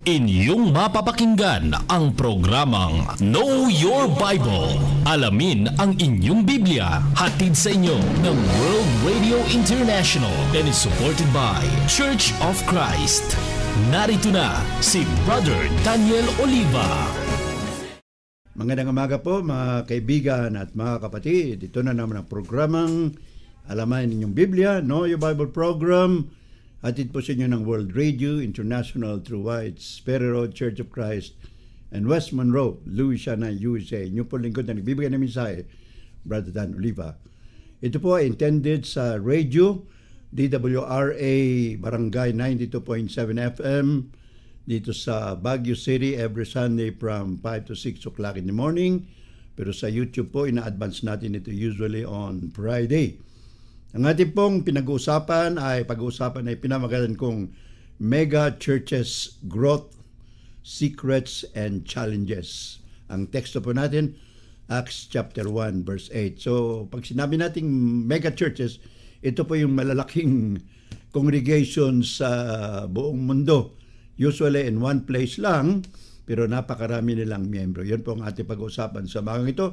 Inyong mapapakinggan ang programang Know Your Bible. Alamin ang inyong Biblia. Hatid sa inyo ng World Radio International and is supported by Church of Christ. Narito na si Brother Daniel Oliva. Magandang umaga po mga kaibigan at mga kapatid. Ito na naman ang programang Alamin ninyong Biblia, Know Your Bible program. Hatid po sa inyo ng World Radio International through White's, Perry Road, Church of Christ, and West Monroe, Louisiana, USA. Inyo po lingkod na nagbibigay ng mensahe, Brother Dan Oliva. Ito po ay intended sa radio, DWRA Barangay 92.7 FM, dito sa Baguio City every Sunday from 5 to 6 o'clock in the morning. Pero sa YouTube po, ina-advance natin ito usually on Friday. Ang ating pong pinag-uusapan ay pinamagalan kong Mega Churches Growth, Secrets, and Challenges. Ang teksto po natin, Acts chapter 1 verse 8. So, pag sinabi nating mega churches, ito po yung malalaking congregation sa buong mundo. Usually in one place lang, pero napakarami nilang miyembro. Yan po ang ating pag-uusapan sa magang ito.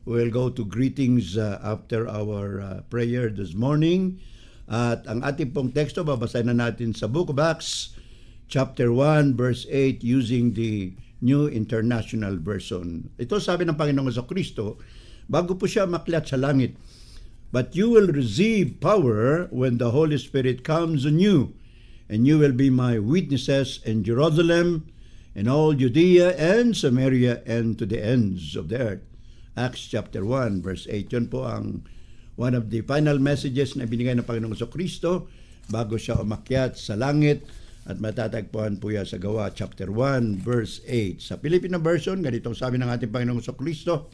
We'll go to greetings after our prayer this morning. At ang ating pong teksto, babasahin na natin sa Book of Acts, chapter 1, verse 8, using the New International Version. Ito sabi ng Panginoong Jesucristo, bago po siya makyat sa langit, "But you will receive power when the Holy Spirit comes on you, and you will be my witnesses in Jerusalem, in all Judea and Samaria, and to the ends of the earth." Acts chapter 1 verse 8. Yun po ang one of the final messages na binigay ng Panginoong Jesucristo bago siya umakyat sa langit, at matatagpuan po yan sa Gawa chapter 1 verse 8. Sa Filipino version, ganitong sabi ng ating Panginoong Jesucristo,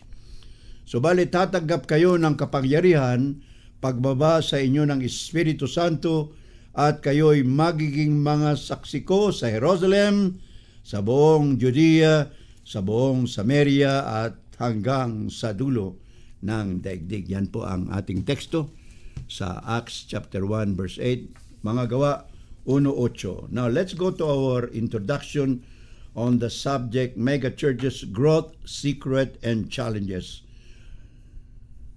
"Subalit tatanggap kayo ng kapangyarihan pagbaba sa inyo ng Espiritu Santo, at kayo'y magiging mga saksi ko sa Jerusalem, sa buong Judea, sa buong Samaria, at hanggang sa dulo ng daigdig." Yan po ang ating teksto sa Acts chapter 1 verse 8, mga Gawa 1:8. Now let's go to our introduction on the subject Mega Churches Growth, Secret, and Challenges.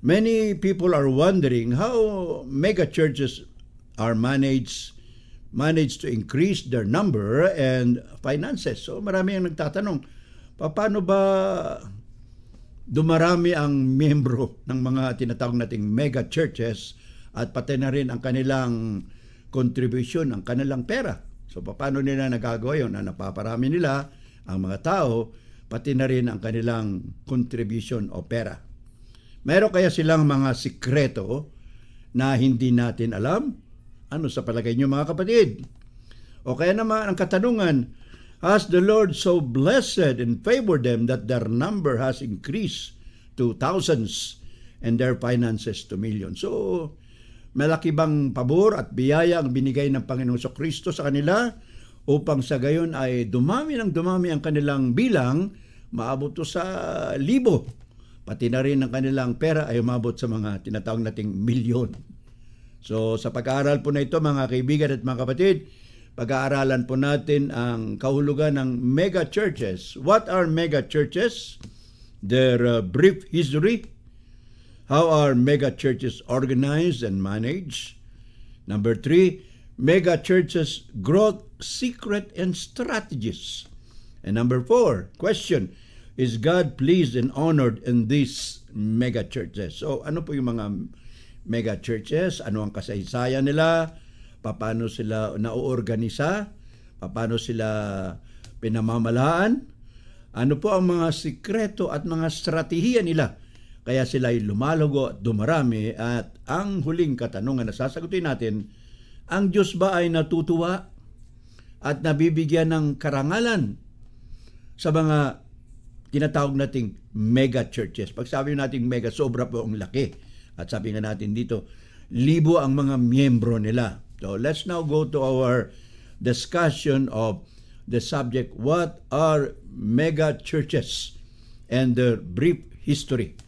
Many people are wondering how mega churches are managed to increase their number and finances. So marami ang nagtatanong, paano ba dumarami ang miyembro ng mga tinatawag nating mega churches at pati na rin ang kanilang contribution, ang kanilang pera. So paano nila nagagawa yun? Napaparami nila ang mga tao, pati na rin ang kanilang contribution o pera. Meron kaya silang mga sikreto na hindi natin alam? Ano sa palagay niyo mga kapatid? O kaya naman ang katanungan, has the Lord so blessed and favored them that their number has increased to thousands and their finances to millions? So, malaki bang pabor at biyaya ang binigay ng Panginoong Jesucristo sa kanila upang sa gayon ay dumami ang kanilang bilang, maabot to sa libo. Pati na rin ang kanilang pera ay umabot sa mga tinatawag nating milyon. So, sa pag-aaral po na ito mga kaibigan at mga kapatid, pag-aaralan po natin ang kahulugan ng mega churches. What are mega churches? Their brief history. How are mega churches organized and managed? Number 3, mega churches growth, secret, and strategies. And number 4, question, is God pleased and honored in these mega churches? So ano po yung mga mega churches? Ano ang kasaysayan nila? Paano sila nauorganisa? Paano sila pinamamalaan? Ano po ang mga sikreto at mga strategiya nila? Kaya sila ay lumalago at dumarami. At ang huling katanungan na sasagutin natin, ang Diyos ba ay natutuwa at nabibigyan ng karangalan sa mga tinatawag nating mega churches? Pag sabi nating mega, sobra po ang laki. At sabi nga natin dito, libo ang mga miyembro nila. So let's now go to our discussion of the subject, what are mega churches and their brief history.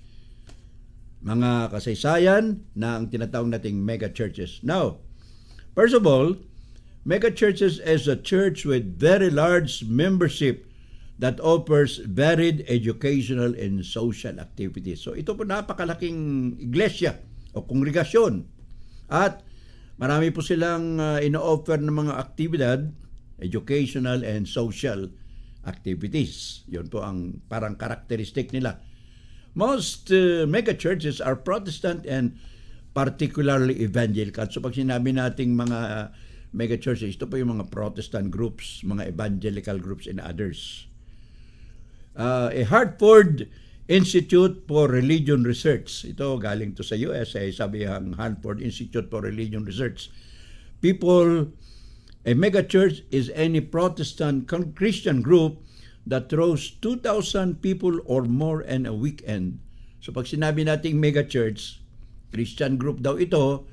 Mga kasaysayan na ang tinatawag nating mega churches. Now, first of all, Mega churches is a church with very large membership that offers varied educational and social activities. So ito po napakalaking iglesia o kongregasyon. At marami po silang ino-offer ng mga aktibidad, educational and social activities. Yun po ang parang karakteristik nila. Most mega churches are Protestant and particularly evangelical. So pag sinabi nating mga mega churches, ito po yung mga Protestant groups, mga evangelical groups and others. A Hartford Institute for Religion Research. Ito galing to sa USA, sabi ang Hartford Institute for Religion Research. A mega church is any Protestant Christian group that draws 2,000 people or more in a weekend. So pag sinabi nating mega church, Christian group daw ito,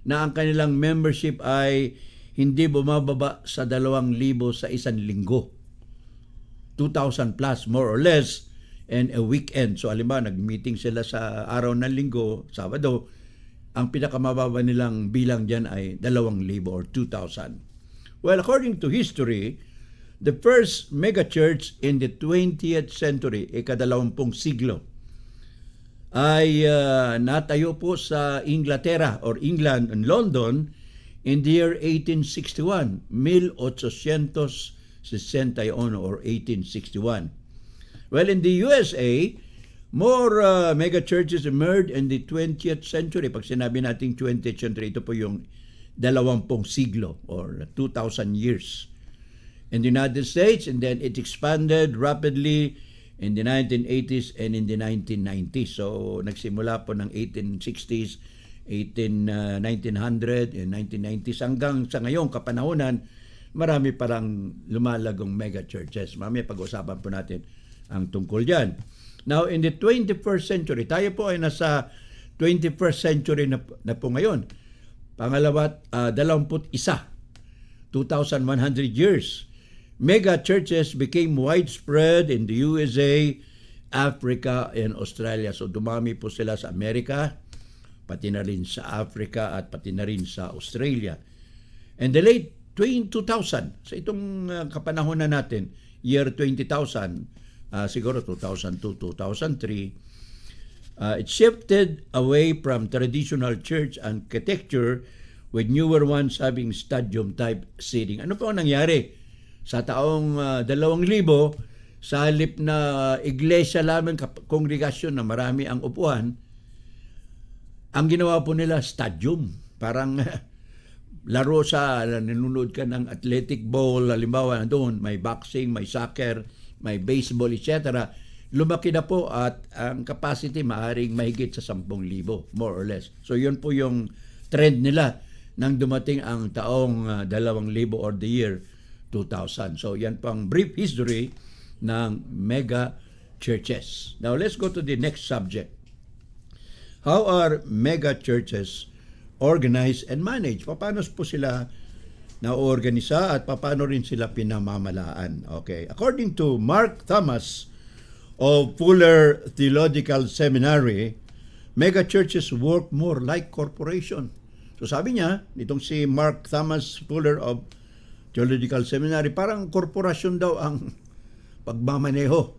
na ang kanilang membership ay hindi bumababa sa 2,000 sa isang linggo. 2,000 plus, more or less, and a weekend. So halimbawa, nag-meeting sila sa araw ng linggo, Sabado, ang pinakamababa nilang bilang dyan ay 2,000 or 2,000. Well, according to history, the first mega church in the 20th century, ika-20 siglo, ay natayo po sa Inglaterra or England and London in the year 1861, 1861 or 1861. Well, in the USA, more mega churches emerged in the 20th century. Pag sinabi nating 20th century, ito po yung 20 siglo or 2,000 years. In the United States, and then it expanded rapidly in the 1980s and in the 1990s. So, nagsimula po ng 1860s, 1900, and 1990s hanggang sa ngayong kapanahonan, marami parang lumalagong mega churches. Mamaya pag-usapan po natin ang tungkol dyan. Now, in the 21st century, tayo po ay nasa 21st century na po ngayon. Pangalawa, 21, 2,100 years. Mega churches became widespread in the USA, Africa, and Australia. So, dumami po sila sa Amerika, pati na rin sa Africa, at pati na rin sa Australia. And the late 2000, sa itong kapanahon na natin, year 20,000, siguro 2002, 2003, it shifted away from traditional church architecture with newer ones having stadium-type seating. Ano po ang nangyari? Sa taong 2000, sa halip na iglesia lamang, kongregasyon na marami ang upuan, ang ginawa po nila stadium. Parang laro sa, nanonood ka ng athletic ball, halimbawa doon, may boxing, may soccer, may baseball, etc. Lumaki na po at ang capacity maaring mahigit sa 10,000, more or less. So yun po yung trend nila nang dumating ang taong 2000 or the year 2000. So yan pang brief history ng mega churches. Now let's go to the next subject. How are mega churches organized and managed? Paano po sila na-organisa at paano rin sila pinamamalaan? Okay. According to Mark Thomas of Fuller Theological Seminary, mega churches work more like corporation. So sabi niya, itong si Mark Thomas Fuller of Theological Seminary, parang korporasyon daw ang pagmamaneho,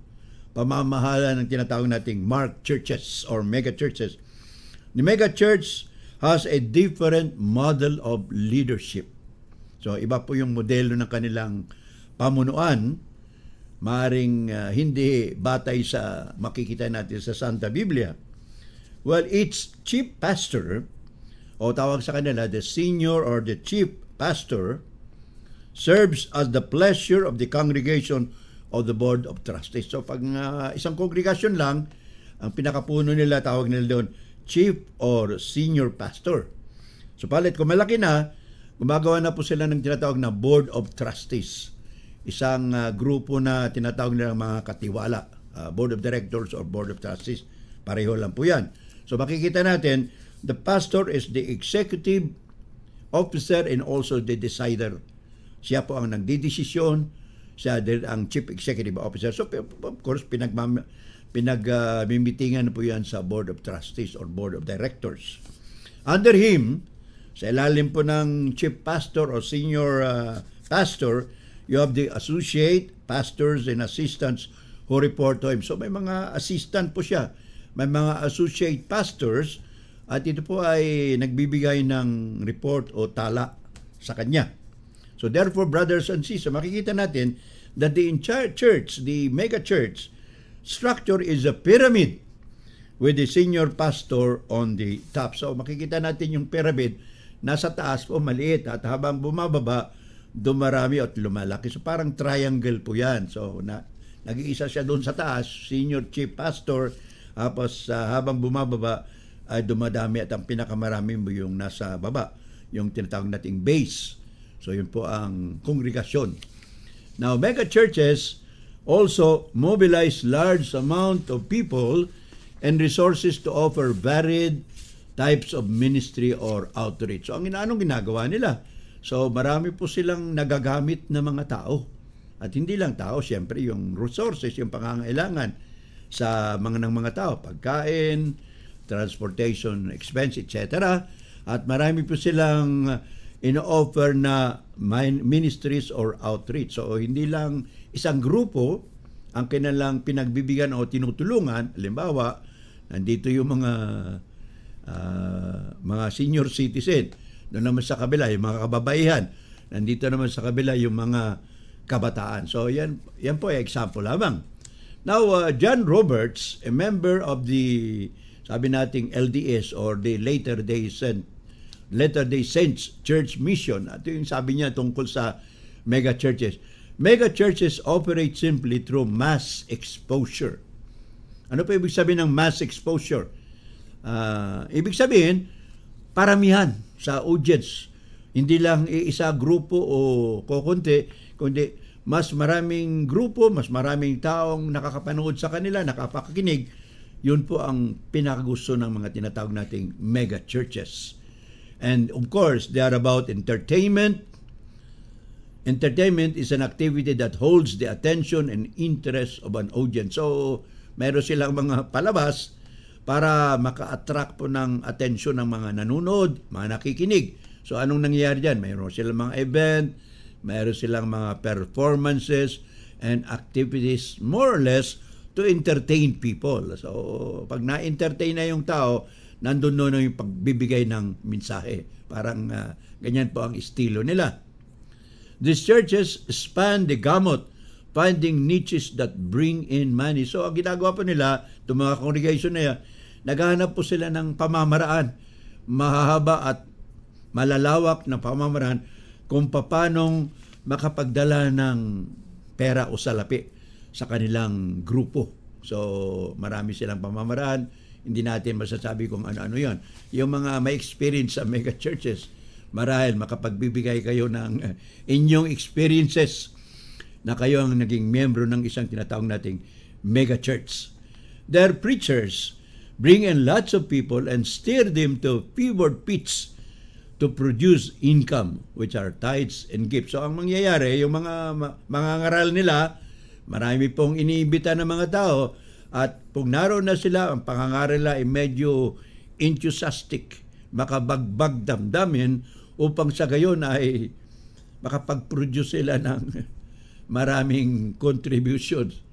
pamamahala ng tinatawag nating mark churches or mega churches. The mega church has a different model of leadership. So iba po yung modelo ng kanilang pamunuan, maring hindi batay sa makikita natin sa Santa Biblia. Well, its chief pastor, o tawag sa kanila, the senior or the chief pastor, serves as the pleasure of the congregation of the board of trustees. So pag isang kongregasyon lang, ang pinakapuno nila, tawag nila doon, chief or senior pastor. So palit, kung malaki na, gumagawa na po sila ng tinatawag na board of trustees. Isang grupo na tinatawag nila mga katiwala. Board of directors or board of trustees. Pareho lang po yan. So makikita natin, the pastor is the executive officer and also the decider. Siya po ang nagdidesisyon, siya din ang chief executive officer. So of course, pinagmimitingan po yan sa board of trustees or board of directors. Under him, Sa ilalim po ng chief pastor o senior pastor, you have the associate pastors and assistants who report to him. So may mga assistant po siya, may mga associate pastors, at ito po ay nagbibigay ng report o tala sa kanya. So therefore, brothers and sisters, makikita natin that the entire church, the mega church structure is a pyramid with the senior pastor on the top. So makikita natin yung pyramid, nasa taas po maliit at habang bumababa, dumarami at lumalaki. So parang triangle po yan. So nag-iisa siya doon sa taas, senior chief pastor, tapos habang bumababa ay dumadami at ang pinakamarami mo yung nasa baba, yung tinatawag nating base. So yun po ang kongregasyon. Now, mega churches also mobilize large amount of people and resources to offer varied types of ministry or outreach. So, anong ginagawa nila? So, marami po silang nagagamit na mga tao. At hindi lang tao, siyempre, yung resources, yung pangangailangan sa mga tao, pagkain, transportation expense, etc. At marami po silang ino-offer na ministries or outreach. So, hindi lang isang grupo ang kanilang pinagbibigyan o tinutulungan. Halimbawa, nandito yung mga senior citizen. Doon naman sa kabila, yung mga kababaihan. Nandito naman sa kabila yung mga kabataan. So, yan po ay example lamang. Now, John Roberts, a member of the, sabi nating LDS or the Latter-day Saints Church Mission. Ito yung sabi niya tungkol sa mega churches. Mega churches operate simply through mass exposure. Ano pa ibig sabihin ng mass exposure? Ibig sabihin, paramihan sa audience. Hindi lang isa grupo o kukunti, kundi mas maraming grupo, mas maraming taong nakakapanood sa kanila, nakapakikinig. Yun po ang pinakagusto ng mga tinatawag nating mega churches. And of course, they are about entertainment. Entertainment is an activity that holds the attention and interest of an audience. So, meron silang mga palabas para maka-attract po ng atensyon ng mga nanonood, mga nakikinig. So, anong nangyayari dyan? Meron silang mga event, meron silang mga performances and activities more or less to entertain people. So, pag na-entertain na yung tao, nandun na yung pagbibigay ng mensahe. Parang ganyan po ang estilo nila. These churches span the gamut, finding niches that bring in money. So, ang ginagawa po nila, itong mga congregation na yan, naghahanap po sila ng pamamaraan, mahahaba at malalawak na pamamaraan kung paanong makapagdala ng pera o salapi sa kanilang grupo. So, marami silang pamamaraan. Hindi natin masasabi kung ano-ano yan. Yung mga may experience sa mega churches, marahil makapagbibigay kayo ng inyong experiences na kayo ang naging miyembro ng isang tinatawag nating mega church. Their preachers bring in lots of people and steer them to fevered pitch to produce income, which are tithes and gifts. So, ang mangyayari, yung mga ngaral nila, marami pong iniimbita ng mga tao, at kung naroon na sila, ang pangangaral nila ay medyo enthusiastic, makabagbag damdamin, upang sa gayon ay makapag-produce sila ng maraming contributions.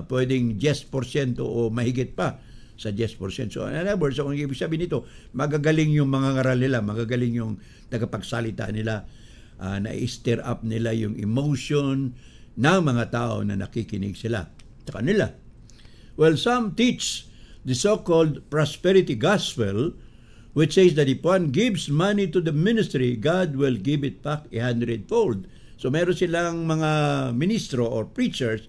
Pwedeng 10% o mahigit pa sa 10%. So, in other words, kung ibig sabihin nito, magagaling yung mga ngaral nila, magagaling yung tagapagsalita nila, na-stir up nila yung emotion ng mga tao na nakikinig sila sa kanila. Well, some teach the so-called prosperity gospel, which says that if one gives money to the ministry, God will give it back 100-fold. So meron silang mga ministro or preachers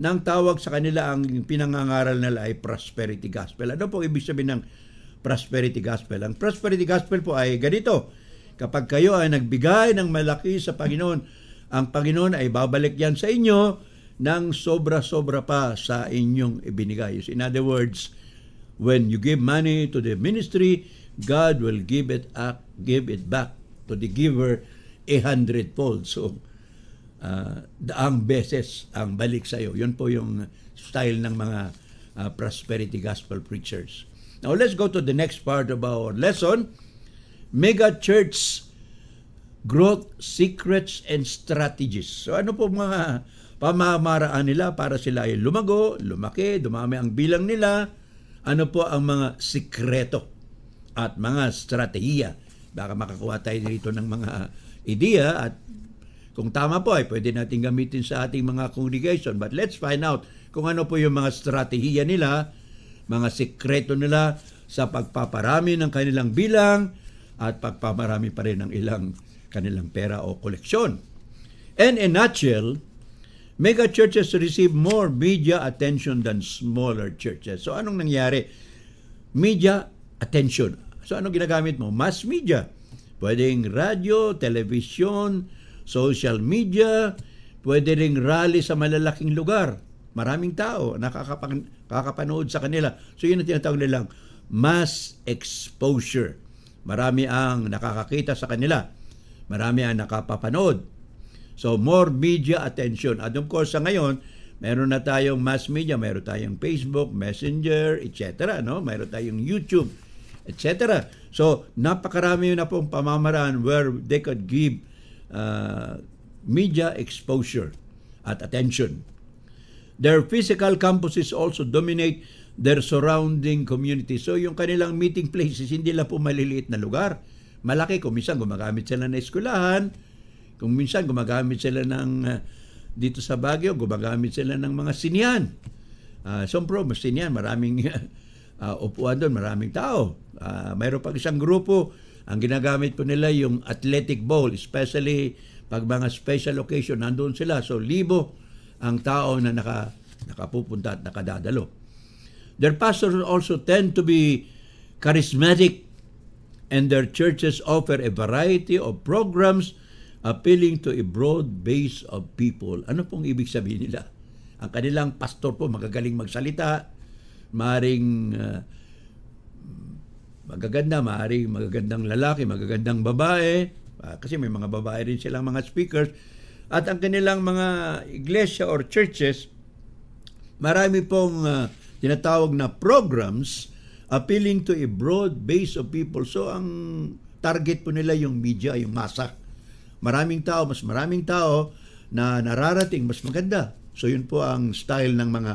nang tawag sa kanila, ang pinangangaral nila ay prosperity gospel. Ano po ibig sabihin ng prosperity gospel? Ang prosperity gospel po ay ganito: kapag kayo ay nagbigay ng malaki sa Panginoon, ang Panginoon ay babalik yan sa inyo ng sobra-sobra pa sa inyong ibinigay. In other words, when you give money to the ministry, God will give it back to the giver 100-fold. So, daang beses ang balik sa iyo. Yun po yung style ng mga prosperity gospel preachers. Now, let's go to the next part of our lesson. Mega Church Growth Secrets and Strategies. So ano po mga pamamaraan nila para sila ay lumago, lumaki, dumami ang bilang nila? Ano po ang mga sikreto at mga strategiya? Baka makakuha tayo dito ng mga ideya at kung tama po ay pwede natin gamitin sa ating mga congregation. But let's find out kung ano po yung mga strategiya nila, mga sikreto nila sa pagpaparami ng kanilang bilang at pagpaparami pa rin ng kanilang pera o koleksyon. And in a nutshell, mega churches receive more media attention than smaller churches. So anong nangyari? Media attention. So anong ginagamit mo? Mass media. Pwedeng radyo, television, social media, pwede ring rally sa malalaking lugar. Maraming tao nakakapanood sa kanila. So yun ang tinatawag nilang mass exposure. Marami ang nakakakita sa kanila. Marami ang nakapapanood. So more media attention. At of course sa ngayon, meron na tayong mass media, meron tayong Facebook, Messenger, etc. No? Meron tayong YouTube, etc. So napakarami na pong pamamaraan where they could give media exposure at attention. Their physical campuses also dominate their surrounding community. So yung kanilang meeting places, hindi lang po maliliit na lugar. Malaki, kung minsan gumagamit sila ng eskwelahan, kung minsan gumagamit sila ng, dito sa Baguio, gumagamit sila ng mga sinihan. Sompro, mas sinihan, maraming upuan doon, maraming tao. Mayroon pang isang grupo, ang ginagamit po nila yung athletic bowl, especially pag mga special occasion, nandun sila. So, libo ang tao na nakapupunta at nakadadalo. Their pastors also tend to be charismatic and their churches offer a variety of programs appealing to a broad base of people. Ano pong ibig sabihin nila? Ang kanilang pastor po magagaling magsalita, maaaring magagandang lalaki, magagandang babae, kasi may mga babae rin silang mga speakers, at ang kanilang mga iglesia or churches, marami pong tinatawag na programs appealing to a broad base of people. So ang target po nila yung media, yung masa. Maraming tao, mas maraming tao na nararating, mas maganda. So yun po ang style ng mga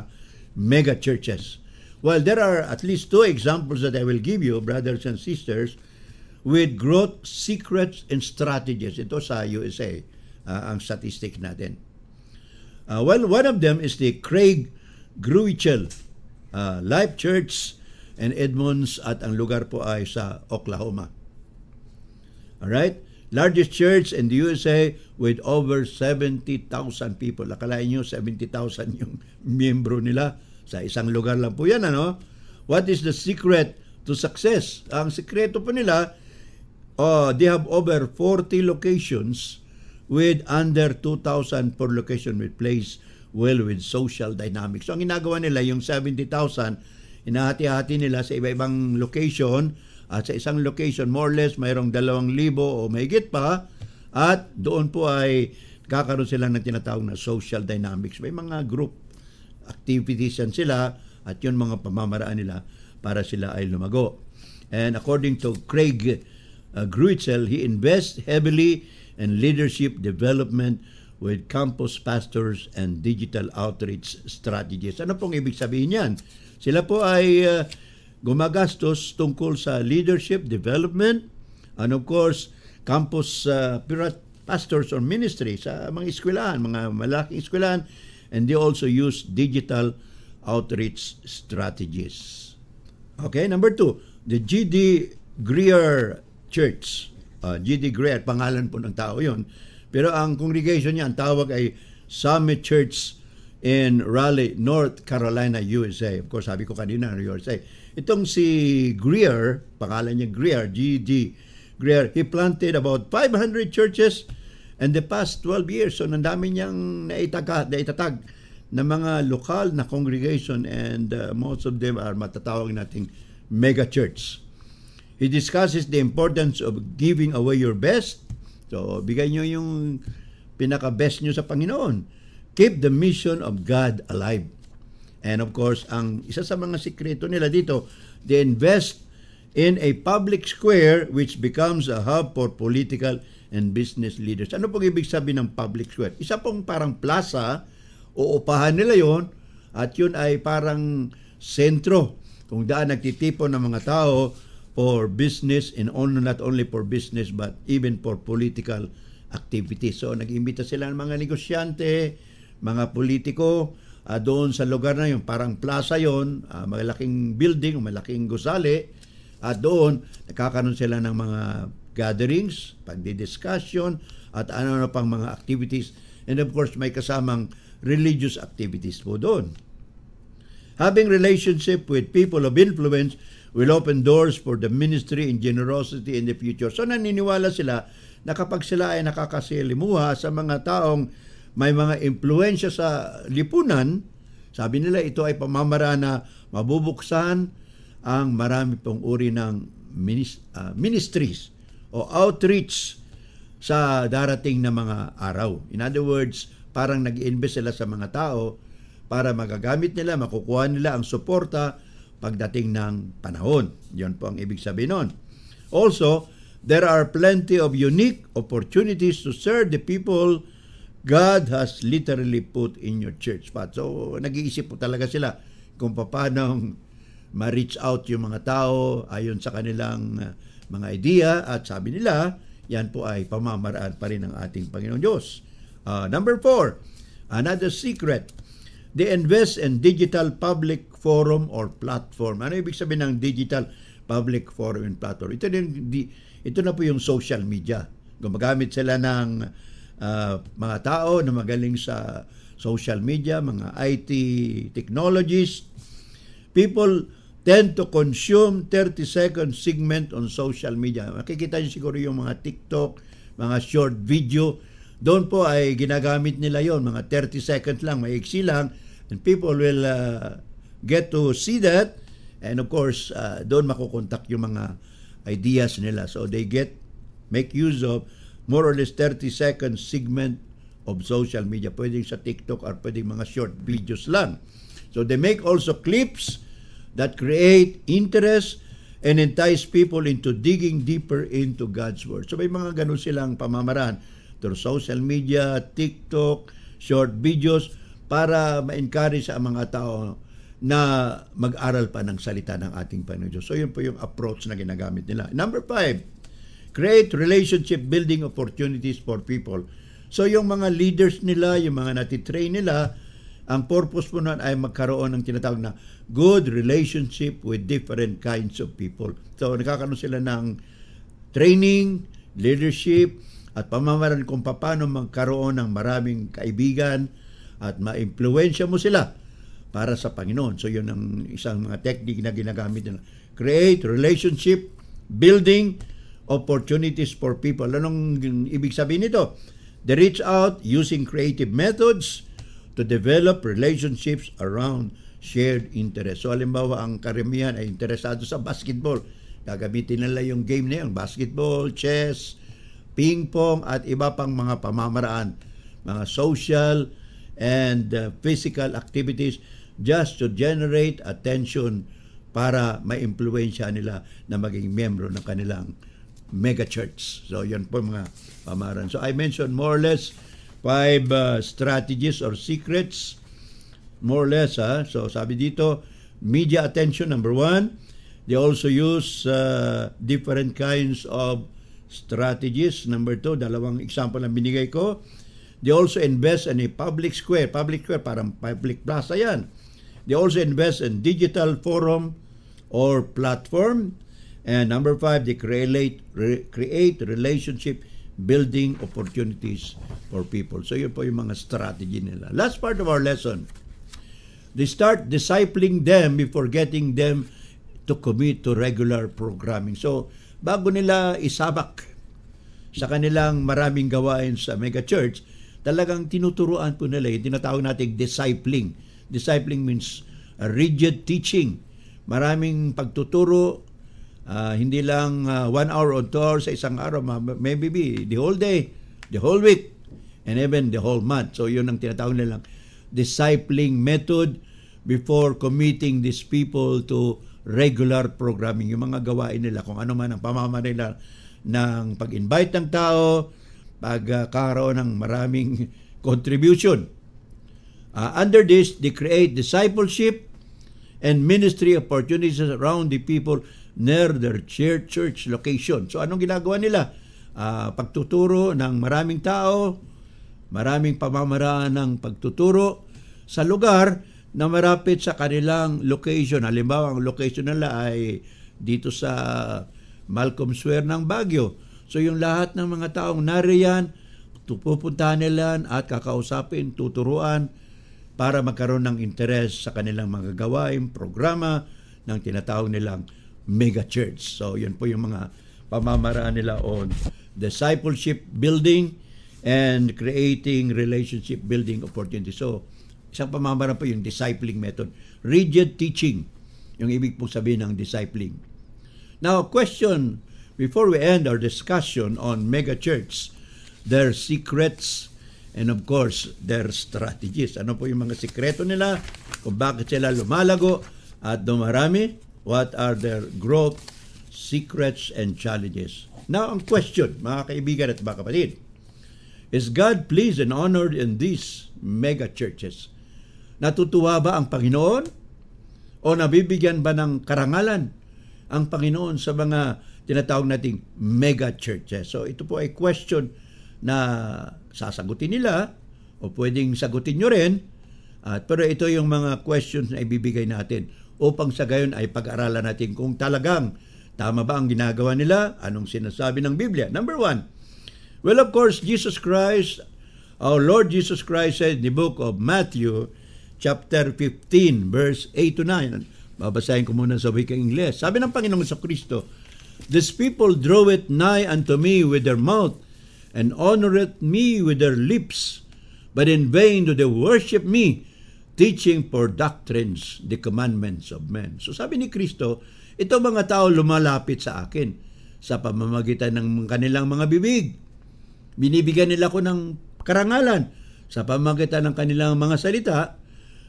mega churches. Well, there are at least 2 examples that I will give you, brothers and sisters, with growth secrets and strategies. Ito sa USA, ang statistic natin. Well, one of them is the Craig Gruichel Life Church in Edmonds, at ang lugar po ay sa Oklahoma. Alright? Largest church in the USA with over 70,000 people. Akalain nyo, 70,000 yung miyembro nila. Sa isang lugar lang po yan, ano? What is the secret to success? Ang sikreto po nila, they have over 40 locations with under 2,000 per location, with place well with social dynamics. So ang ginagawa nila, yung 70,000, hinahati-hati nila sa iba-ibang location, at sa isang location, more or less, mayroong 2,000 o mahigit pa, at doon po ay kakaroon sila ng tinatawag na social dynamics. May mga group activities yan sila, at yun mga pamamaraan nila para sila ay lumago. And according to Craig Gruichel, he invests heavily in leadership development with campus pastors and digital outreach strategies. Ano pong ibig sabihin yan? Sila po ay gumagastos tungkol sa leadership development, and of course, campus pastors or ministry sa mga eskwelahan, mga malaking eskwelahan, and they also use digital outreach strategies. Okay, number 2, the G.D. Greer Church. G.D. Greer, pangalan po ng tao yon. Pero ang congregation niya, ang tawag ay Summit Church in Raleigh, North Carolina, USA. Of course, sabi ko kanina, USA. Itong si Greer, pangalan niya Greer, G.D. Greer, he planted about 500 churches in the past 12 years. So, nandami niyang naitatag na mga lokal na congregation, and most of them are matatawag nating mega church. He discusses the importance of giving away your best. So, bigay nyo yung pinaka-best nyo sa Panginoon. Keep the mission of God alive. And of course, ang isa sa mga sikreto nila dito, they invest in a public square which becomes a hub for political and business leaders. Ano pong ibig sabihin ng public square? Isa pong parang plaza, uupahan nila yon at yun ay parang sentro kung daan nagtitipon ng mga tao for business and not only for business but even for political activities. So nag-imbita sila ng mga negosyante, mga politiko, doon sa lugar na yun, parang plaza yun, malaking building, malaking gusali, at doon nakakaroon sila ng mga gatherings, pagdidiscussion, at ano-ano pang mga activities. And of course, may kasamang religious activities po doon. Having relationship with people of influence will open doors for the ministry and generosity in the future. So naniniwala sila na kapag sila ay nakakasilimuha sa mga taong may mga impluensya sa lipunan, sabi nila ito ay pamamaraan na mabubuksan ang marami pong uri ng ministries o outreach sa darating na mga araw. In other words, parang nag-invest sila sa mga tao para magagamit nila, makukuha nila ang suporta pagdating ng panahon. Yon po ang ibig sabihin nun. Also, there are plenty of unique opportunities to serve the people God has literally put in your church spot. So, nag-iisip po talaga sila kung paano ma-reach out yung mga tao ayon sa kanilang mga idea, at sabi nila, yan po ay pamamaraan pa rin ng ating Panginoon Diyos. Number 4, another secret. They invest in digital public forum or platform. Ano ibig sabihin ng digital public forum and platform? Ito na po yung social media. Gumagamit sila ng mga tao na magaling sa social media, mga IT technologies. People tend to consume 30-second segment on social media. Makikita niyo siguro yung mga TikTok, mga short video. Doon po ay ginagamit nila yon, mga 30 seconds lang, maiksi lang, and people will get to see that, and of course, doon makukontak yung mga ideas nila. So they make use of more or less 30-second segment of social media. Pwedeng sa TikTok or pwedeng mga short videos lang. So they make also clips that create interest and entice people into digging deeper into God's Word. So may mga ganun silang pamamaraan through social media, TikTok, short videos, para ma-encourage ang mga tao na mag-aral pa ng salita ng ating Panginoon Diyos. So yun po yung approach na ginagamit nila. Number 5, create relationship building opportunities for people. So yung mga leaders nila, yung mga natitrain nila, ang purpose po nun ay magkaroon ng tinatawag na good relationship with different kinds of people. So nakakaroon sila ng training, leadership, at pamamaraan kung paano magkaroon ng maraming kaibigan at ma-impluwensya mo sila para sa Panginoon. So yun ang isang mga technique na ginagamit nila. Create relationship, building opportunities for people. Anong ibig sabihin nito? They reach out using creative methods to develop relationships around shared interest. So halimbawa, ang karamihan ay interesado sa basketball. Gagamitin nila yung game na yun, basketball, chess, ping-pong, at iba pang mga pamamaraan, mga social and physical activities just to generate attention para ma-impluwensya nila na maging miyembro ng kanilang mega church. So yun po mga pamamaraan. So I mentioned more or less 5 strategies or secrets, more or less. So sabi dito, media attention, number 1. They also use different kinds of strategies. Number 2, dalawang example na binigay ko. They also invest in a public square. Public square, parang public plaza yan. They also invest in digital forum or platform. And number 5, they create relationship building opportunities for people. So yun po yung mga strategy nila. Last part of our lesson. They start discipling them before getting them to commit to regular programming. So bago nila isabak sa kanilang maraming gawain sa mega church, talagang tinuturuan po nila, yung tinatawag natin discipling. Discipling means rigid teaching. Maraming pagtuturo, hindi lang 1 hour or 2 hours sa isang araw, maybe the whole day, the whole week, and even the whole month. So yun ang tinatawag nilang discipling method before committing these people to regular programming, yung mga gawain nila, kung ano man ang pamamagitan nila ng pag-invite ng tao, pagkakaroon ng maraming contribution. Under this, they create discipleship and ministry opportunities around the people near their church location. So anong ginagawa nila? Pagtuturo ng maraming tao, maraming pamamaraan ng pagtuturo sa lugar na marapit sa kanilang location. Halimbawa, ang location nila ay dito sa Malcolm Square ng Baguio. So yung lahat ng mga taong nariyan, pupuntahan nila at kakausapin, tuturuan para magkaroon ng interes sa kanilang mga gawain, programa ng tinatawag nilang mega church. So yun po yung mga pamamaraan nila on discipleship building and creating relationship building opportunities. So isang pamamaraan po yung discipling method. Rigid teaching, yung ibig po sabihin ng discipling. Now, question, before we end our discussion on mega church, their secrets and of course, their strategies. Ano po yung mga sikreto nila? Kung bakit sila lumalago at dumarami? What are their growth, secrets, and challenges? Now, ang question, mga kaibigan at mga kapatid, is God pleased and honored in these mega churches? Natutuwa ba ang Panginoon? O nabibigyan ba ng karangalan ang Panginoon sa mga tinatawag nating mega churches? So ito po ay question na sasagutin nila o pwedeng sagutin nyo rin. Pero ito yung mga questions na ibibigay natin upang sa gayon ay pag-aralan natin kung talagang tama ba ang ginagawa nila, anong sinasabi ng Biblia. Number 1, well, of course, Jesus Christ, our Lord Jesus Christ said in the book of Matthew, chapter 15, verse 8 to 9. Babasahin ko muna sa wikang Ingles. Sabi ng Panginoong Kristo, "These people draw it nigh unto me with their mouth, and honoreth me with their lips, but in vain do they worship me, teaching for doctrines the commandments of men." So sabi ni Kristo, ito mga tao lumalapit sa akin sa pamamagitan ng kanilang mga bibig. Binibigyan nila ko ng karangalan sa pamamagitan ng kanilang mga salita.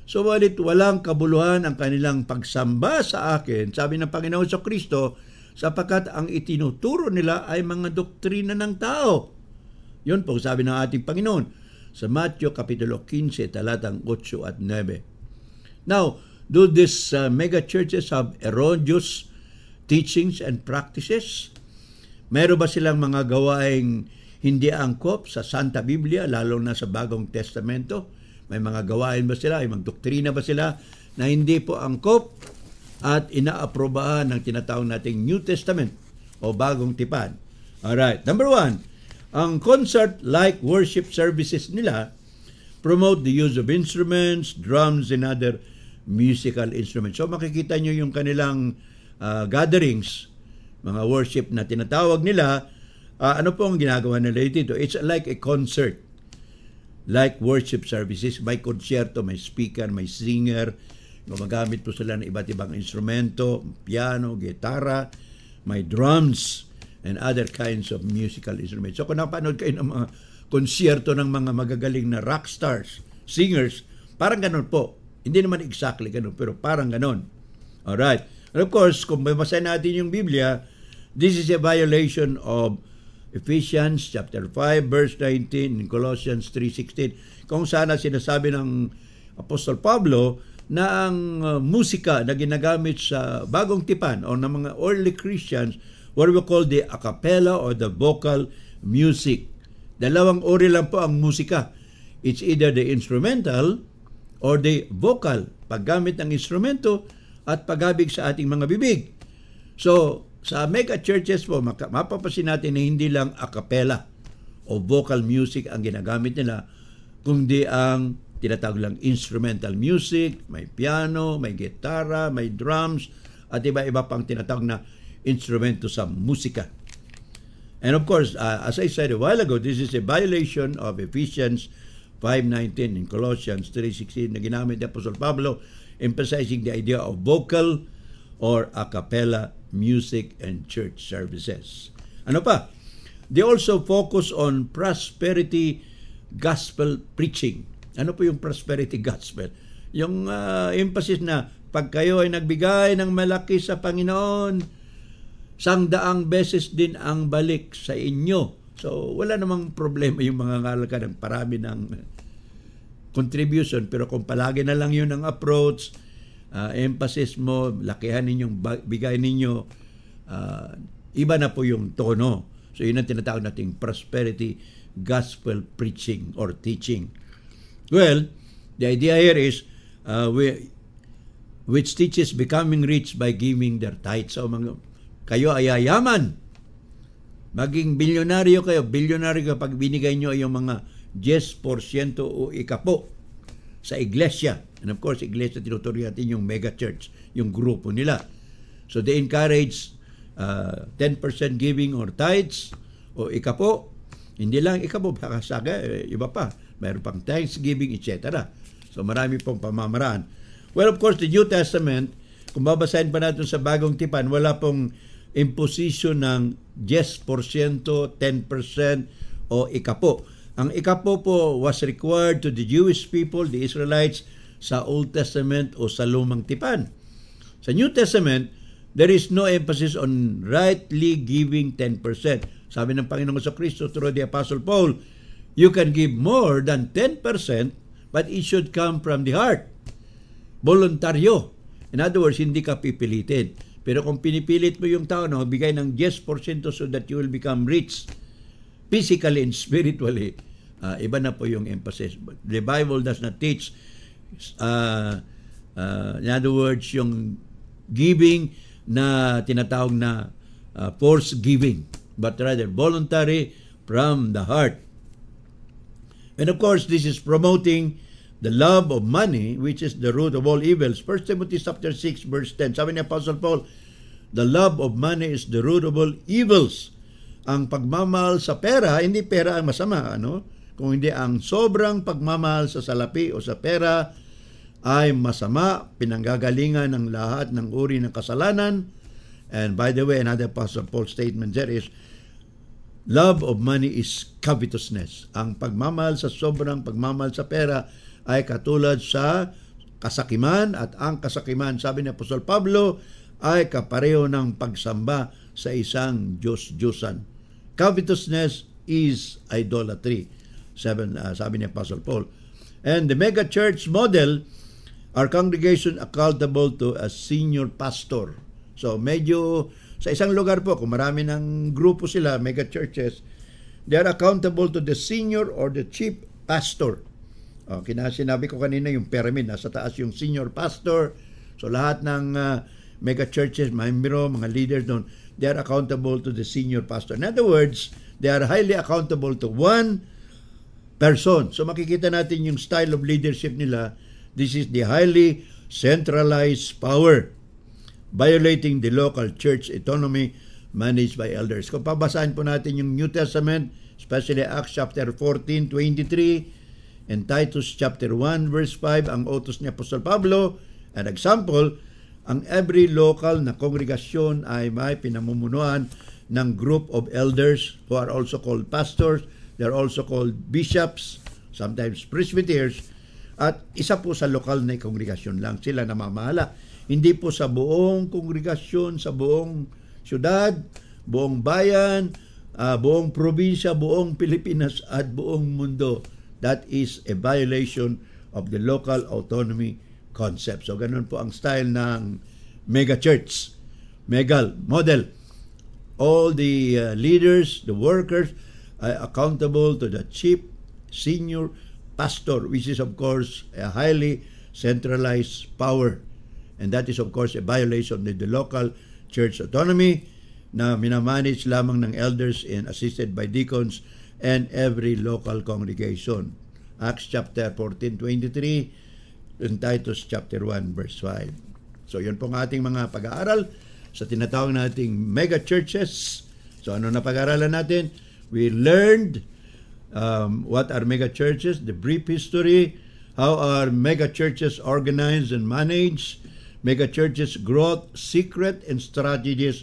So, walang kabuluhan ang kanilang pagsamba sa akin, sabi ng Panginoon sa Kristo, sapagkat ang itinuturo nila ay mga doktrina ng tao. Yun po sabi ng ating Panginoon sa Matthew Kapitulo 15, talatang 8 at 9. Now, do these mega churches have erroneous teachings and practices? Meron ba silang mga gawaing hindi angkop sa Santa Biblia, lalo na sa Bagong Testamento? May mga gawain ba sila, may mga doktrina ba sila na hindi po angkop at inaaprobahan ng tinatawag nating New Testament o Bagong Tipan? Alright, number 1, ang concert-like worship services nila promote the use of instruments, drums, and other musical instruments. So makikita nyo yung kanilang gatherings, mga worship na tinatawag nila, ano po ang ginagawa nila dito? It's like a concert. Like worship services, may konsyerto, may speaker, may singer, gumagamit po sila ng iba't ibang instrumento, piano, gitara, may drums, and other kinds of musical instruments. So kung napanood kayo ng mga konsyerto ng mga magagaling na rock stars, singers, parang ganun po. Hindi naman exactly ganun, pero parang ganun. Alright. And of course, kung babasahin natin yung Biblia, this is a violation of Ephesians chapter 5 verse 19 and Colossians 3:16, kung sana sinasabi ng Apostol Pablo na ang musika na ginagamit sa Bagong Tipan o ng mga early Christians, what we call the a cappella or the vocal music. Dalawang uri lang po ang musika. It's either the instrumental or the vocal, paggamit ng instrumento at paggabig sa ating mga bibig. So sa mega churches po, mapapasin natin na hindi lang a cappella o vocal music ang ginagamit nila, kundi ang tinatawag lang instrumental music, may piano, may gitara, may drums, at iba-iba pang tinatawag na instrumento sa musika. And of course, as I said a while ago, this is a violation of Ephesians 5:19 and Colossians 3:16 na ginamit ni Apostol Pablo, emphasizing the idea of vocal or a cappella music and church services. Ano pa? They also focus on prosperity gospel preaching. Ano po yung prosperity gospel? Yung emphasis na Pag kayo ay nagbigay ng malaki sa Panginoon, 100 beses din ang balik sa inyo. So, wala namang problema yung mga ngalal ka ng parami ng contribution. Pero kung palagi na lang yun ang approach, emphasis mo, lakihan ninyong bigay ninyo, iba na po yung tono. So, yun ang tinatawag nating prosperity gospel preaching or teaching. Well, the idea here is which teaches becoming rich by giving their tithes. So, kayo ay yayaman. Maging bilyonaryo kayo pag binigay nyo yung mga 10% o ikapo sa iglesia. And of course, iglesia tinutuloy natin yung mega church, yung grupo nila. So, they encourage 10% giving or tithes o ikapo. Hindi lang ikapo, bakasaga, iba pa. Mayroon pang thanksgiving, etc. So, marami pong pamamaraan. Well, of course, the New Testament, kung babasahin pa natin sa Bagong Tipan, wala pong imposition ng 10%, 10% o ikapo. Ang ikapo po was required to the Jewish people, the Israelites, sa Old Testament o sa Lumang Tipan. Sa New Testament, there is no emphasis on rightly giving 10%. Sabi ng Panginoon sa Kristo through the Apostle Paul, you can give more than 10%, but it should come from the heart. Voluntaryo. In other words, hindi ka pipilitin. Pero kung pinipilit mo yung tao na bigay ng 10% so that you will become rich, physically and spiritually, iba na po yung emphasis. The Bible does not teach, in other words, yung giving na tinatawag na forced giving, but rather voluntary from the heart. And of course, this is promoting the love of money, which is the root of all evils. 1 Timothy chapter 6, verse 10. Sabi ni Apostle Paul, the love of money is the root of all evils. Ang pagmamahal sa pera, hindi pera ang masama, kung hindi ang sobrang pagmamahal sa salapi o sa pera ay masama, pinanggagalingan ng lahat ng uri ng kasalanan. And by the way, another Apostle Paul statement there is, love of money is covetousness. Ang pagmamahal sa sobrang pagmamahal sa pera ay katulad sa kasakiman, at ang kasakiman, sabi ni Apostol Pablo, ay kapareho ng pagsamba sa isang Diyos-Diyosan. Covetousness is idolatry, sabi ni Apostle Paul. And the mega church model, our congregation accountable to a senior pastor. So medyo sa isang lugar po, kung marami ng grupo sila, mega churches, they are accountable to the senior or the chief pastor. Sinabi ko kanina yung pyramid, nasa taas yung senior pastor. So lahat ng mega churches, mga leaders doon, they are accountable to the senior pastor. In other words, they are highly accountable to one person. So makikita natin yung style of leadership nila. This is the highly centralized power, violating the local church autonomy managed by elders. Kung pabasahin po natin yung New Testament, especially Acts chapter 14:23, and Titus chapter 1 verse 5, ang utos ni Apostol Pablo, an example, ang every local na kongregasyon ay may pinamumunuan ng group of elders who are also called pastors, they are also called bishops, sometimes presbyters, at isa po sa lokal na kongregasyon lang sila namamahala. Hindi po sa buong kongregasyon, sa buong syudad, buong bayan, buong probinsya, buong Pilipinas at buong mundo. That is a violation of the local autonomy concept. So, ganun po ang style ng mega church, mega model. All the leaders, the workers, are accountable to the chief senior pastor, which is, of course, a highly centralized power. And that is, of course, a violation of the local church autonomy na minamanage lamang ng elders and assisted by deacons and every local congregation. Acts chapter 14:23 and Titus chapter 1 verse 5. So yun pong ating mga pag-aaral sa tinatawag nating mega churches. So ano na pag-aaralan natin? We learned what are mega churches, the brief history, how are mega churches organized and managed, mega churches growth, secret and strategies,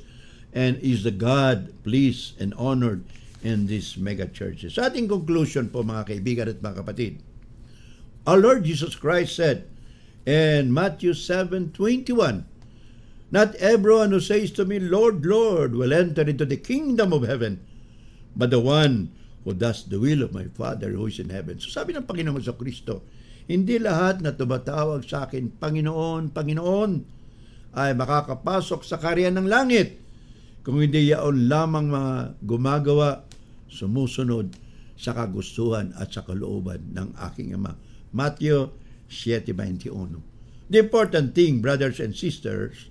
and is the God pleased and honored in these mega churches. Sa ating conclusion po mga kaibigan at mga kapatid, our Lord Jesus Christ said And Matthew 7:21, not everyone who says to me, Lord, Lord, will enter into the kingdom of heaven, but the one who does the will of my Father who is in heaven. So sabi ng Panginoon sa Kristo, hindi lahat na tumatawag sa akin, Panginoon, Panginoon, ay makakapasok sa kaharian ng langit, kung hindi yaon lamang mga gumagawa, sumusunod sa kagustuhan at sa kalooban ng aking Ama. Matthew 7:21. The important thing, brothers and sisters,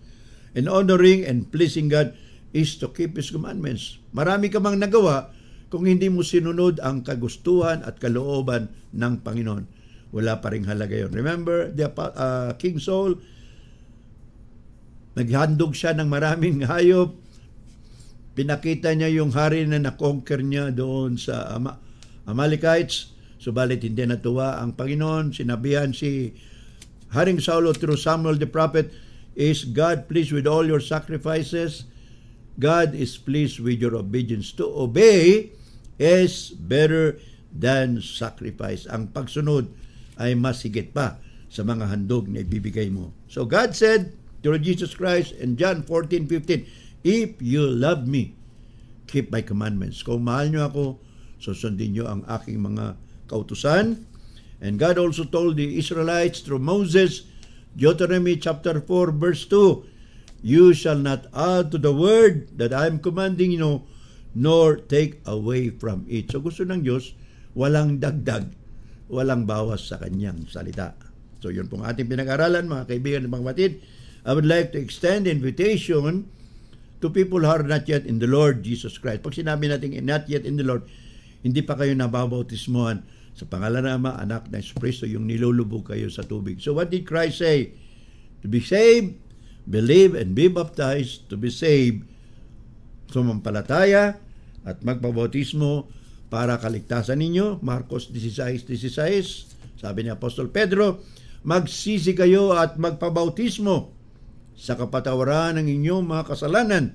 in honoring and pleasing God is to keep His commandments. Marami ka mang nagawa kung hindi mo sinunod ang kagustuhan at kalooban ng Panginoon. Wala pa ring halaga yun. Remember, King Saul, naghandog siya ng maraming hayop. Pinakita niya yung hari na nakonquer niya doon sa Amalekites. Subalit hindi natuwa ang Panginoon. Sinabihan si Haring Saulo through Samuel the prophet, is God pleased with all your sacrifices? God is pleased with your obedience. To obey is better than sacrifice. Ang pagsunod ay mas higit pa sa mga handog na ibibigay mo. So God said through Jesus Christ in John 14:15, if you love me, keep my commandments. Kung mahal nyo ako, susundin nyo ang aking mga kautusan. And God also told the Israelites through Moses, Deuteronomy chapter 4 verse 2, you shall not add to the word that I am commanding you, nor take away from it. So gusto ng Diyos, walang dagdag, walang bawas sa kanyang salita. So yun pong ating pinag-aralan, mga kaibigan at mga kapatid. I would like to extend invitation to people who are not yet in the Lord Jesus Christ. Pag sinabi natin not yet in the Lord, hindi pa kayo nababautismohan sa pangalan ng Ama, Anak, na Espiritu, yung nilulubog kayo sa tubig. So what did Christ say? To be saved, believe and be baptized. To be saved, sumampalataya at magpabautismo para kaligtasan ninyo. Marcos 16:16. Sabi ni Apostol Pedro, magsisi kayo at magpabautismo sa kapatawaran ng inyong mga kasalanan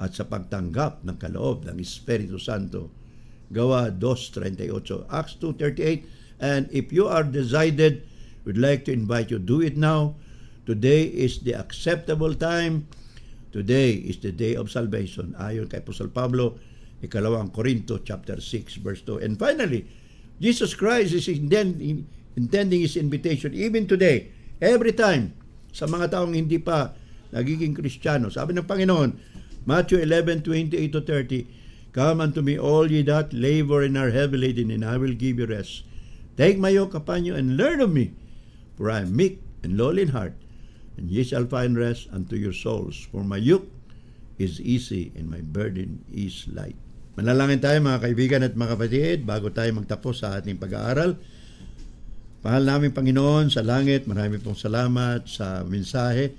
at sa pagtanggap ng kaloob ng Espiritu Santo. Gawa 2:38, Acts 2:38. And if you are decided, we'd like to invite you, do it now. Today is the acceptable time. Today is the day of salvation. Ayon kay Apostol Pablo, 2 Corinto chapter 6 verse 2. And finally, Jesus Christ is intending His invitation even today, every time, sa mga taong hindi pa nagiging Kristiyano. Sabi ng Panginoon, Matthew 11:28-30, come unto me all ye that labor and are heavy laden, and I will give you rest. Take my yoke upon you and learn of me, for I am meek and lowly in heart, and ye shall find rest unto your souls. For my yoke is easy and my burden is light. Manalangin tayo mga kaibigan at mga kapatid bago tayo magtapos sa ating pag-aaral. Mahal namin Panginoon sa langit, maraming pong salamat sa mensahe.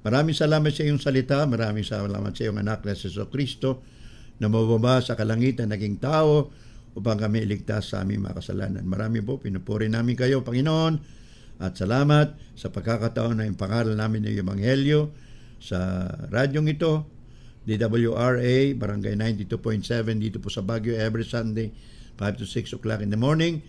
Maraming salamat sa iyong salita, maraming salamat sa iyong anak na si Kristo na mababa sa kalangitan, naging tao upang kami iligtas sa aming mga kasalanan. Marami po, pinupuri namin kayo, Panginoon, at salamat sa pagkakataon na ipangaral namin ng Ebanghelyo sa radyong ito, DWRA, Barangay 92.7, dito po sa Baguio, every Sunday, 5 to 6 o'clock in the morning.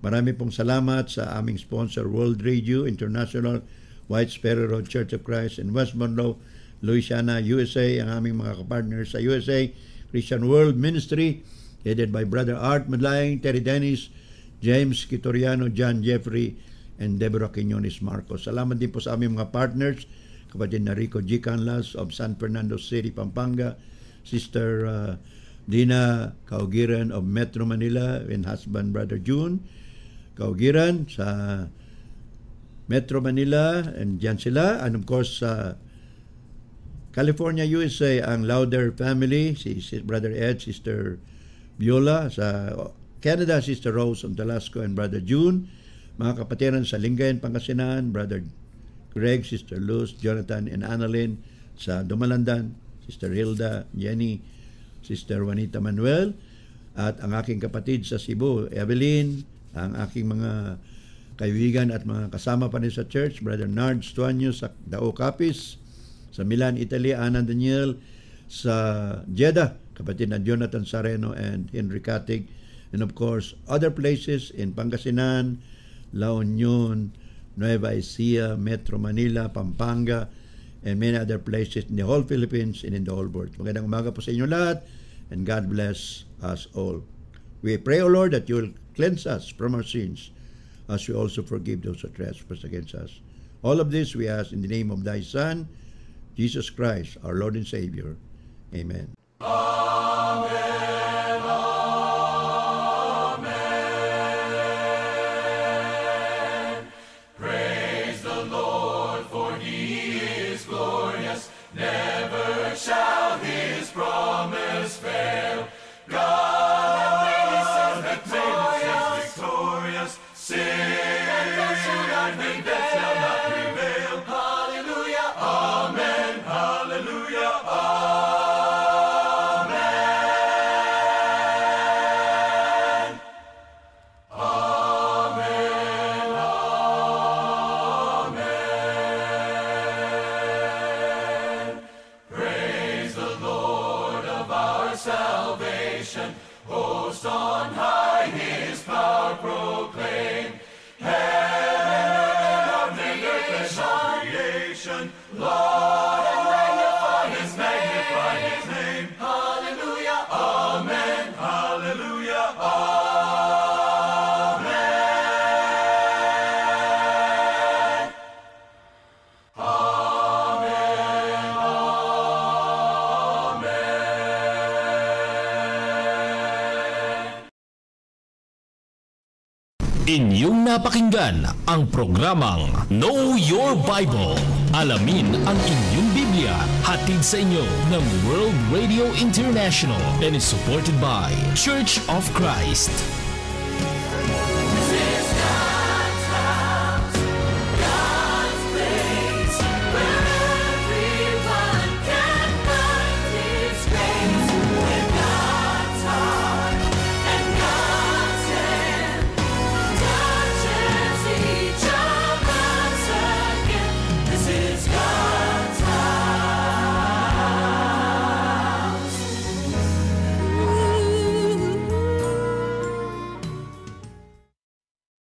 Marami pong salamat sa aming sponsor, World Radio International, White Sparrow Road Church of Christ in West Monroe, Louisiana, USA, ang aming mga kapartners sa USA, Christian World Ministry, headed by Brother Art Madlayang, Terry Dennis, James Kitoriano, John Jeffrey, and Deborah Quinones Marcos. Salamat din po sa aming mga partners, kapatid na Rico G. Canlas of San Fernando City, Pampanga, Sister Dina Kaugiran of Metro Manila, and husband Brother June Kaugiran sa Metro Manila, and dyan sila. And of course, California, USA, ang Lauder family, si Brother Ed, Sister Viola. Sa Canada, Sister Rose of Dalasco and Brother June. Mga kapatiran sa Lingayen, Pangasinan, Brother Greg, Sister Luz, Jonathan, and Annalyn. Sa Dumalandan, Sister Hilda, Jenny, Sister Juanita Manuel. At ang aking kapatid sa Cebu, Evelyn, ang aking mga kaibigan at mga kasama pa rin sa church, Brother Nard Stuanyo sa Dao Capiz, sa Milan, Italy, Ana Daniel, sa Jeddah, kapatid na Jonathan Sareno and Henry Katig, and of course, other places in Pangasinan, La Union, Nueva Ecija, Metro Manila, Pampanga, and many other places in the whole Philippines and in the whole world. Magandang umaga po sa inyo lahat, and God bless us all. We pray, O Lord, that you will cleanse us from our sins, as we also forgive those who trespass against us. All of this we ask in the name of thy Son, Jesus Christ, our Lord and Savior. Amen. Amen, amen. Praise the Lord, for he is glorious. Never shall his promise fail. God has made us victorious. Sin and death shall not prevail. Hallelujah, amen, hallelujah, amen. Amen, amen. Praise the Lord of our salvation. Host on high, his power proclaim. Heaven and earth and all creation, Lord, and magnify his name. Hallelujah, amen, hallelujah, amen. Amen, amen. Inyong napakinggan ang programang Know Your Bible. Alamin ang inyong Biblia. Hatid sa inyo ng World Radio International and is supported by Church of Christ.